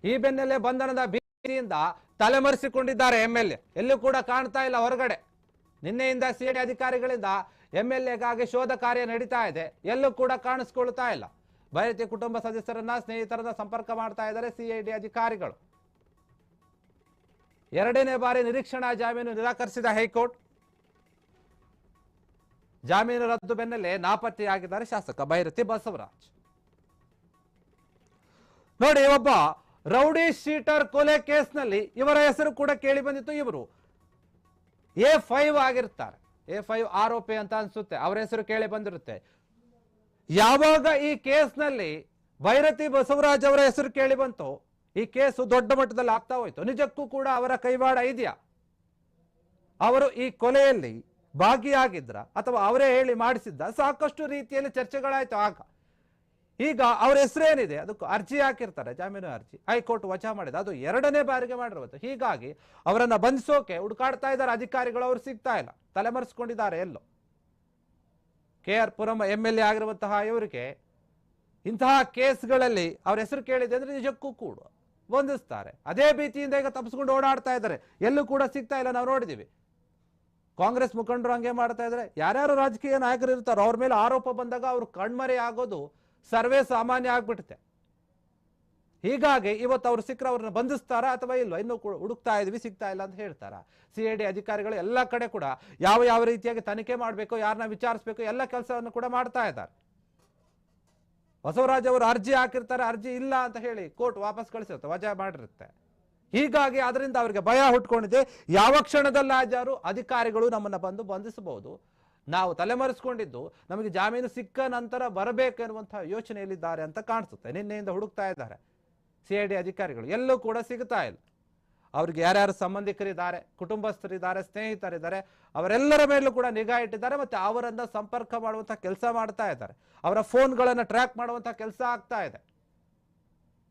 ಈ ಬೆನ್ನಲ್ಲೇ ಬಂಧನದ ಭೀತಿಯಿಂದ ತಲೆಮರೆಸಿಕೊಂಡಿದ್ದಾರೆ ಎಂಎಲ್ಎ. ಎಲ್ಲೂ ಕೂಡ ಕಾಣ್ತಾ ಇಲ್ಲ ಹೊರಗಡೆ. ನಿನ್ನೆಯಿಂದ ಸಿಐಡಿ ಅಧಿಕಾರಿಗಳಿಂದ ಎಂಎಲ್ಎಗಾಗಿ ಶೋಧ ಕಾರ್ಯ ನಡೀತಾ ಇದೆ. ಎಲ್ಲೂ ಕೂಡ ಕಾಣಿಸ್ಕೊಳ್ತಾ ಇಲ್ಲ. ಬೈರತಿ ಕುಟುಂಬ ಸದಸ್ಯರನ್ನ ಸ್ನೇಹಿತರನ್ನ ಸಂಪರ್ಕ ಮಾಡ್ತಾ ಇದ್ದಾರೆ ಸಿಐಡಿ ಅಧಿಕಾರಿಗಳು. ಎರಡನೇ ಬಾರಿ ನಿರೀಕ್ಷಣಾ ಜಾಮೀನು ನಿರಾಕರಿಸಿದ ಹೈಕೋರ್ಟ್. ಜಾಮೀನು ರದ್ದು ಬೆನ್ನಲ್ಲೇ ನಾಪತ್ತೆಯಾಗಿದ್ದಾರೆ ಶಾಸಕ ಬೈರತಿ ಬಸವರಾಜ್. ನೋಡಿ, ಒಬ್ಬ ರೌಡಿ ಶೀಟರ್ ಕೊಲೆ ಕೇಸ್ನಲ್ಲಿ ಇವರ ಹೆಸರು ಕೂಡ ಕೇಳಿ ಬಂದಿತ್ತು. ಇವರು A5 ಆಗಿರ್ತಾರೆ. A5 ಆರೋಪಿ ಅಂತ ಅನ್ಸುತ್ತೆ. ಅವರ ಹೆಸರು ಕೇಳಿ ಬಂದಿರುತ್ತೆ. ಯಾವಾಗ ಈ ಕೇಸ್ನಲ್ಲಿ ಬೈರತಿ ಬಸವರಾಜ್ ಅವರ ಹೆಸರು ಕೇಳಿ ಬಂತು, ಈ ಕೇಸು ದೊಡ್ಡ ಮಟ್ಟದಲ್ಲಿ ಆಗ್ತಾ ಹೋಯ್ತು. ನಿಜಕ್ಕೂ ಕೂಡ ಅವರ ಕೈವಾಡ ಇದೆಯಾ, ಅವರು ಈ ಕೊಲೆಯಲ್ಲಿ ಭಾಗಿಯಾಗಿದ್ರ ಅಥವಾ ಅವರೇ ಹೇಳಿ ಮಾಡಿಸಿದ್ದ, ಸಾಕಷ್ಟು ರೀತಿಯಲ್ಲಿ ಚರ್ಚೆಗಳಾಯ್ತು. ಆಗ ಈಗ ಅವರ ಹೆಸರೇನಿದೆ ಅದಕ್ಕೂ ಅರ್ಜಿ ಹಾಕಿರ್ತಾರೆ, ಜಾಮೀನು ಅರ್ಜಿ. ಹೈಕೋರ್ಟ್ ವಜಾ ಮಾಡಿದೆ. ಅದು ಎರಡನೇ ಬಾರಿಗೆ ಮಾಡಿರುವುದು. ಹೀಗಾಗಿ ಅವರನ್ನ ಬಂಧಿಸೋಕೆ ಹುಡುಕಾಡ್ತಾ ಇದ್ದಾರೆ ಅಧಿಕಾರಿಗಳು. ಅವರು ಸಿಗ್ತಾ ಇಲ್ಲ, ತಲೆಮರೆಸ್ಕೊಂಡಿದ್ದಾರೆ ಎಲ್ಲೋ. ಕೆಆರ್ ಪುರಂ ಎಂಎಲ್ಎ ಆಗಿರುವಂತಹ ಇವರಿಗೆ ಇಂತಹ ಕೇಸ್ಗಳಲ್ಲಿ ಅವ್ರ ಹೆಸರು ಕೇಳಿದೆ ಅಂದ್ರೆ ನಿಜಕ್ಕೂ ಕೂಡ ಬಂಧಿಸ್ತಾರೆ. ಅದೇ ಭೀತಿಯಿಂದ ಈಗ ತಪ್ಪಿಸ್ಕೊಂಡು ಓಡಾಡ್ತಾ ಇದ್ದಾರೆ. ಎಲ್ಲೂ ಕೂಡ ಸಿಗ್ತಾ ಇಲ್ಲ. ನಾವು ನೋಡಿದೀವಿ ಕಾಂಗ್ರೆಸ್ ಮುಖಂಡರು ಹಂಗೆ ಮಾಡ್ತಾ ಇದ್ದಾರೆ. ಯಾರ್ಯಾರು ರಾಜಕೀಯ ನಾಯಕರು ಇರ್ತಾರೋ ಅವ್ರ ಮೇಲೆ ಆರೋಪ ಬಂದಾಗ ಅವ್ರು ಕಣ್ಮರೆ ಆಗೋದು ಸರ್ವೇ ಸಾಮಾನ್ಯ ಆಗ್ಬಿಡುತ್ತೆ. ಹೀಗಾಗಿ ಇವತ್ತು ಅವ್ರು ಸಿಕ್ಕರೆ ಅವ್ರನ್ನ ಬಂಧಿಸ್ತಾರಾ ಅಥವಾ ಇಲ್ವಾ ಇನ್ನೂ ಕೂಡ ಹುಡುಕ್ತಾ ಇದ್ವಿ, ಸಿಗ್ತಾ ಇಲ್ಲ ಅಂತ ಹೇಳ್ತಾರ. ಸಿಐಡಿ ಅಧಿಕಾರಿಗಳು ಎಲ್ಲ ಕಡೆ ಕೂಡ ಯಾವ ರೀತಿಯಾಗಿ ತನಿಖೆ ಮಾಡಬೇಕು, ಯಾರನ್ನ ವಿಚಾರಿಸಬೇಕು, ಎಲ್ಲ ಕೆಲಸವನ್ನು ಕೂಡ ಮಾಡ್ತಾ ಇದ್ದಾರೆ. ಬಸವರಾಜ್ ಅವರು ಅರ್ಜಿ ಹಾಕಿರ್ತಾರೆ, ಅರ್ಜಿ ಇಲ್ಲ ಅಂತ ಹೇಳಿ ಕೋರ್ಟ್ ವಾಪಸ್ ಕಳಿಸಿರುತ್ತೆ, ವಜಾ ಮಾಡಿರುತ್ತೆ. ಹೀಗಾಗಿ ಅದರಿಂದ ಅವರಿಗೆ ಭಯ ಹುಟ್ಕೊಂಡಿದೆ. ಯಾವ ಕ್ಷಣದಲ್ಲಾದರೂ ಅಧಿಕಾರಿಗಳು ನಮ್ಮನ್ನ ಬಂದು ಬಂಧಿಸಬಹುದು, ನಾವು ತಲೆಮರೆಸ್ಕೊಂಡಿದ್ದು ನಮಗೆ ಜಾಮೀನು ಸಿಕ್ಕ ನಂತರ ಬರಬೇಕೆನ್ನುವಂತಹ ಯೋಚನೆಯಲ್ಲಿದ್ದಾರೆ ಅಂತ ಕಾಣಿಸುತ್ತೆ. ನಿನ್ನೆಯಿಂದ ಹುಡುಕ್ತಾ ಇದ್ದಾರೆ ಸಿಐಡಿ ಅಧಿಕಾರಿಗಳು, ಎಲ್ಲೂ ಕೂಡ ಸಿಗ್ತಾ ಇಲ್ಲ. ಅವ್ರಿಗೆ ಯಾರ್ಯಾರು ಸಂಬಂಧಿಕರಿದ್ದಾರೆ, ಕುಟುಂಬಸ್ಥರಿದ್ದಾರೆ, ಸ್ನೇಹಿತರಿದ್ದಾರೆ, ಅವರೆಲ್ಲರ ಮೇಲೂ ಕೂಡ ನಿಗಾ ಇಟ್ಟಿದ್ದಾರೆ. ಮತ್ತೆ ಅವರನ್ನ ಸಂಪರ್ಕ ಮಾಡುವಂತಹ ಕೆಲಸ ಮಾಡ್ತಾ ಇದ್ದಾರೆ. ಅವರ ಫೋನ್ಗಳನ್ನು ಟ್ರ್ಯಾಕ್ ಮಾಡುವಂತಹ ಕೆಲಸ ಆಗ್ತಾ ಇದೆ.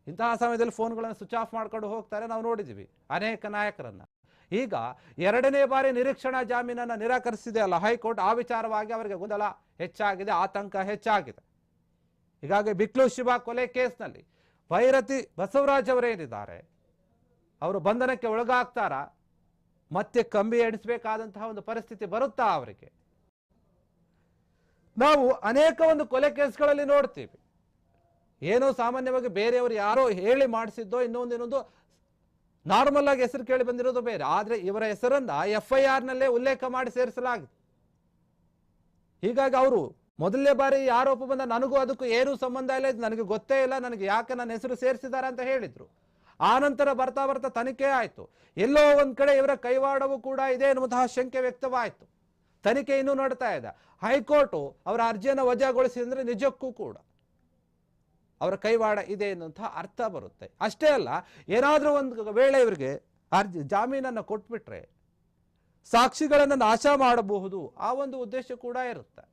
ಇಂತಹ ಸಮಯದಲ್ಲಿ ಫೋನ್ಗಳನ್ನು ಸ್ವಿಚ್ ಆಫ್ ಮಾಡ್ಕೊಂಡು ಹೋಗ್ತಾರೆ. ನಾವು ನೋಡಿದ್ದೀವಿ ಅನೇಕ ನಾಯಕರನ್ನ. ಈಗ ಎರಡನೇ ಬಾರಿ ನಿರೀಕ್ಷಣಾ ಜಾಮೀನನ್ನ ನಿರಾಕರಿಸಿದೆ ಅಲ್ಲ ಹೈಕೋರ್ಟ್, ಆ ವಿಚಾರವಾಗಿ ಅವರಿಗೆ ಗೊಂದಲ ಹೆಚ್ಚಾಗಿದೆ, ಆತಂಕ ಹೆಚ್ಚಾಗಿದೆ. ಹೀಗಾಗಿ ಬಿಕ್ಲು ಶಿವ ಕೊಲೆ ಕೇಸ್ನಲ್ಲಿ ಬೈರತಿ ಬಸವರಾಜ್ ಅವರೇನಿದ್ದಾರೆ ಅವರು ಬಂಧನಕ್ಕೆ ಒಳಗಾಗ್ತಾರಾ, ಮತ್ತೆ ಕಂಬಿ ಎಣಿಸಬೇಕಾದಂತಹ ಒಂದು ಪರಿಸ್ಥಿತಿ ಬರುತ್ತಾ ಅವರಿಗೆ? ನಾವು ಅನೇಕ ಒಂದು ಕೊಲೆ ಕೇಸ್ಗಳಲ್ಲಿ ನೋಡ್ತೀವಿ, ಏನೋ ಸಾಮಾನ್ಯವಾಗಿ ಬೇರೆಯವರು ಯಾರೋ ಹೇಳಿ ಮಾಡಿಸಿದ್ದೋ ಇನ್ನೊಂದು ನಾರ್ಮಲ್ ಆಗಿ ಹೆಸರು ಕೇಳಿ ಬಂದಿರೋದು ಬೇರೆ. ಆದ್ರೆ ಇವರ ಹೆಸರನ್ನ FIR ನಲ್ಲೇ ಉಲ್ಲೇಖ ಮಾಡಿ ಸೇರಿಸಲಾಗಿದೆ. ಹೀಗಾಗಿ ಅವರು ಮೊದಲನೇ ಬಾರಿ ಆರೋಪ ಬಂದ ನನಗೂ ಅದಕ್ಕೂ ಏನೂ ಸಂಬಂಧ ಇಲ್ಲ, ನನಗೆ ಗೊತ್ತೇ ಇಲ್ಲ, ನನಗೆ ಯಾಕೆ ನನ್ನ ಹೆಸರು ಸೇರಿಸಿದ್ದಾರೆ ಅಂತ ಹೇಳಿದ್ರು. ಆ ನಂತರ ಬರ್ತಾ ಬರ್ತಾ ತನಿಖೆ ಆಯ್ತು. ಎಲ್ಲೋ ಒಂದ್ ಕಡೆ ಇವರ ಕೈವಾಡವೂ ಕೂಡ ಇದೆ ಎನ್ನುವಂತಹ ಶಂಕೆ ವ್ಯಕ್ತವಾಯಿತು. ತನಿಖೆ ಇನ್ನೂ ನಡ್ತಾ ಇದೆ. ಹೈಕೋರ್ಟ್ ಅವರ ಅರ್ಜಿಯನ್ನು ವಜಾಗೊಳಿಸಿ ಅಂದ್ರೆ ನಿಜಕ್ಕೂ ಕೂಡ ಅವರ ಕೈವಾಡ ಇದೆ ಎನ್ನುವಂತಹ ಅರ್ಥ ಬರುತ್ತೆ. ಅಷ್ಟೇ ಅಲ್ಲ, ಏನಾದ್ರೂ ಒಂದು ವೇಳೆ ಇವರಿಗೆ ಅರ್ಜಿ ಜಾಮೀನನ್ನು ಕೊಟ್ಬಿಟ್ರೆ ಸಾಕ್ಷಿಗಳನ್ನು ನಾಶ ಮಾಡಬಹುದು, ಆ ಒಂದು ಉದ್ದೇಶ ಕೂಡ ಇರುತ್ತೆ.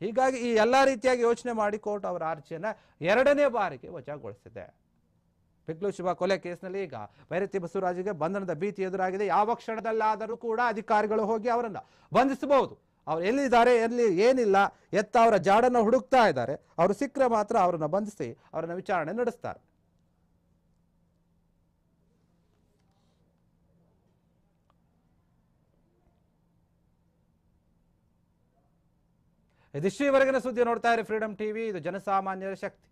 ಹೀಗಾಗಿ ಈ ಎಲ್ಲಾ ರೀತಿಯಾಗಿ ಯೋಚನೆ ಮಾಡಿ ಕೋರ್ಟ್ ಅವರ ಅರ್ಜಿಯನ್ನ ಎರಡನೇ ಬಾರಿಗೆ ವಜಾಗೊಳಿಸಿದೆ. ಬಿಕ್ಲು ಶಿವ ಕೊಲೆ ಕೇಸ್ನಲ್ಲಿ ಈಗ ಬೈರತಿ ಬಸವರಾಜಿಗೆ ಬಂಧನದ ಭೀತಿ ಎದುರಾಗಿದೆ. ಯಾವ ಕ್ಷಣದಲ್ಲಾದರೂ ಕೂಡ ಅಧಿಕಾರಿಗಳು ಹೋಗಿ ಅವರನ್ನ ಬಂಧಿಸಬಹುದು. ಅವ್ರು ಎಲ್ಲಿದ್ದಾರೆ, ಎಲ್ಲಿ ಏನಿಲ್ಲ ಎತ್ತ ಅವರ ಜಾಡನ್ನು ಹುಡುಕ್ತಾ ಇದ್ದಾರೆ. ಅವರು ಸಿಕ್ಕರೆ ಮಾತ್ರ ಅವರನ್ನು ಬಂಧಿಸಿ ಅವರನ್ನ ವಿಚಾರಣೆ ನಡೆಸ್ತಾರೆ. ಇದಿಷ್ಟು ಇವರೆಗಿನ ಸುದ್ದಿ. ನೋಡ್ತಾ ಇರಿ ಫ್ರೀಡಂ ಟಿವಿ, ಇದು ಜನಸಾಮಾನ್ಯರ ಶಕ್ತಿ.